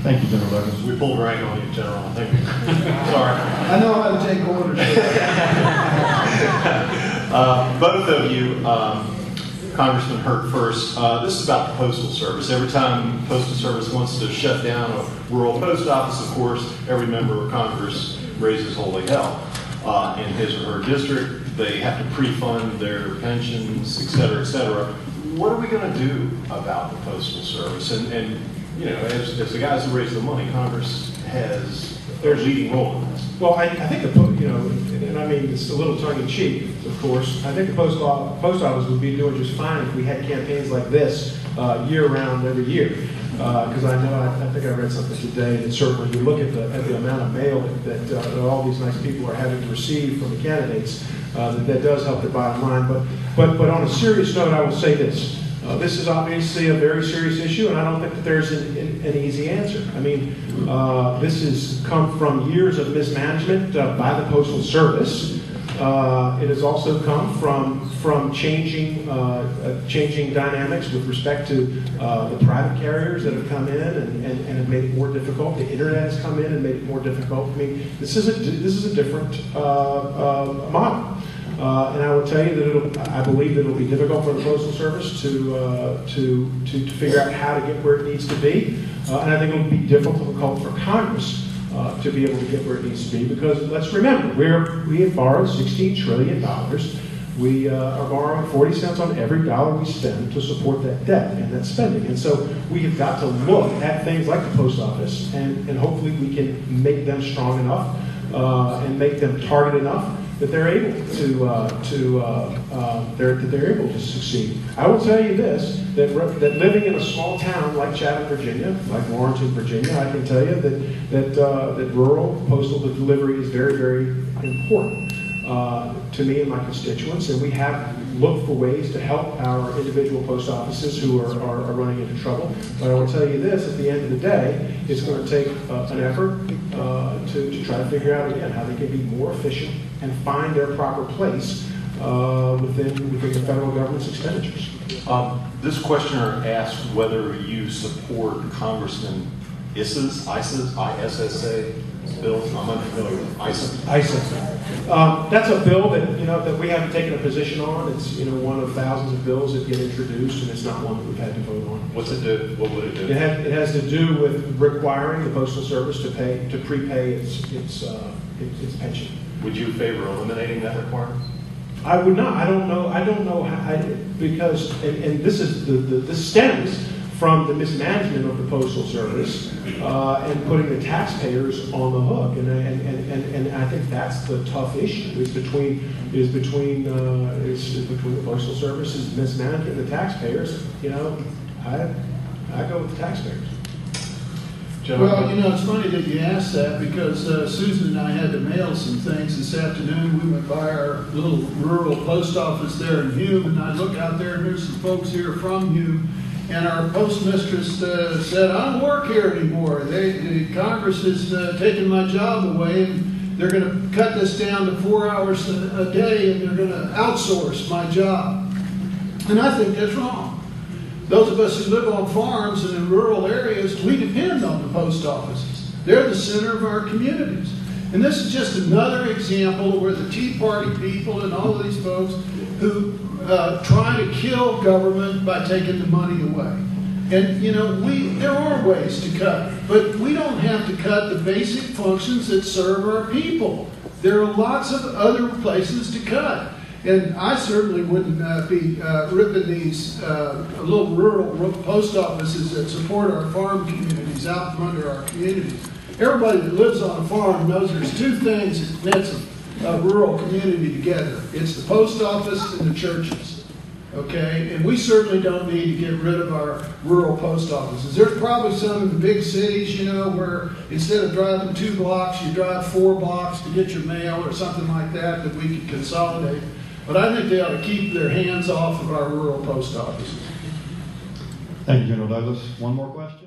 Thank you, General Douglas. We pulled rank on you, General. Thank you. Sorry. I know how to take orders. Both of you, Congressman Hurt first, this is about the Postal Service. Every time the Postal Service wants to shut down a rural post office, of course, every member of Congress raises holy hell. In his or her district, they have to pre-fund their pensions, et cetera, et cetera. What are we going to do about the Postal Service? And you know, as the guys who raise the money, Congress has their leading role in this. Well, I think you know, and I mean it's a little tongue-in-cheek, of course. I think the post office would be doing just fine if we had campaigns like this year-round, every year. Because I think I read something today that certainly you look at the amount of mail that all these nice people are having to receive from the candidates, that does help the bottom line. But on a serious note, I will say this. This is obviously a very serious issue, and I don't think that there's an easy answer. I mean, this has come from years of mismanagement by the Postal Service. It has also come from changing dynamics with respect to the private carriers that have come in and have made it more difficult. The internet has come in and made it more difficult. I mean, this is a different model. And I will tell you that I believe that it'll be difficult for the Postal Service to figure out how to get where it needs to be. And I think it'll be difficult for Congress to be able to get where it needs to be, because let's remember, we have borrowed $16 trillion. We are borrowing 40 cents on every dollar we spend to support that debt and that spending. And so we have got to look at things like the post office, and hopefully we can make them strong enough and make them targeted enough that they're able they're able to succeed. I will tell you this, that living in a small town like Chatham, Virginia, like Warrenton, Virginia, I can tell you that rural postal delivery is very, very important to me and my constituents, and we have looked for ways to help our individual post offices who are running into trouble. But I will tell you this, at the end of the day, it's going to take an effort to try to figure out again how they can be more efficient and find their proper place within the federal government's expenditures. This questioner asked whether you support Congressman ISSA's bill. I'm unfamiliar with ISSA. That's a bill that we haven't taken a position on. It's one of thousands of bills that get introduced, and it's not one that we've had to vote on. What's it do? What would it do? It has to do with requiring the Postal Service to prepay its pension. Would you favor eliminating that requirement? I would not. I don't know how, because this stems from the mismanagement of the Postal Service and putting the taxpayers on the hook, and I think that's the tough issue is between the Postal Service's mismanagement and the taxpayers. I go with the taxpayers. Well, it's funny that you asked that, because Susan and I had to mail some things this afternoon. We went by our little rural post office there in Hume, and I look out there and there's some folks here from Hume, and our postmistress said, I don't work here anymore. Congress has taken my job away, and they're going to cut this down to 4 hours a day, and they're going to outsource my job. And I think that's wrong. Those of us who live on farms and in rural areas, we depend on the post offices. They're the center of our communities. And this is just another example of where the Tea Party people and all of these folks who try to kill government by taking the money away. And there are ways to cut, but we don't have to cut the basic functions that serve our people. There are lots of other places to cut. And I certainly wouldn't be ripping these little rural post offices that support our farm communities out from under our communities. Everybody that lives on a farm knows there's two things that knits a rural community together. It's the post office and the churches. Okay? And we certainly don't need to get rid of our rural post offices. There's probably some in the big cities, where instead of driving 2 blocks, you drive 4 blocks to get your mail or something like that we could consolidate. But I think they ought to keep their hands off of our rural post offices. Thank you, General Douglas. One more question?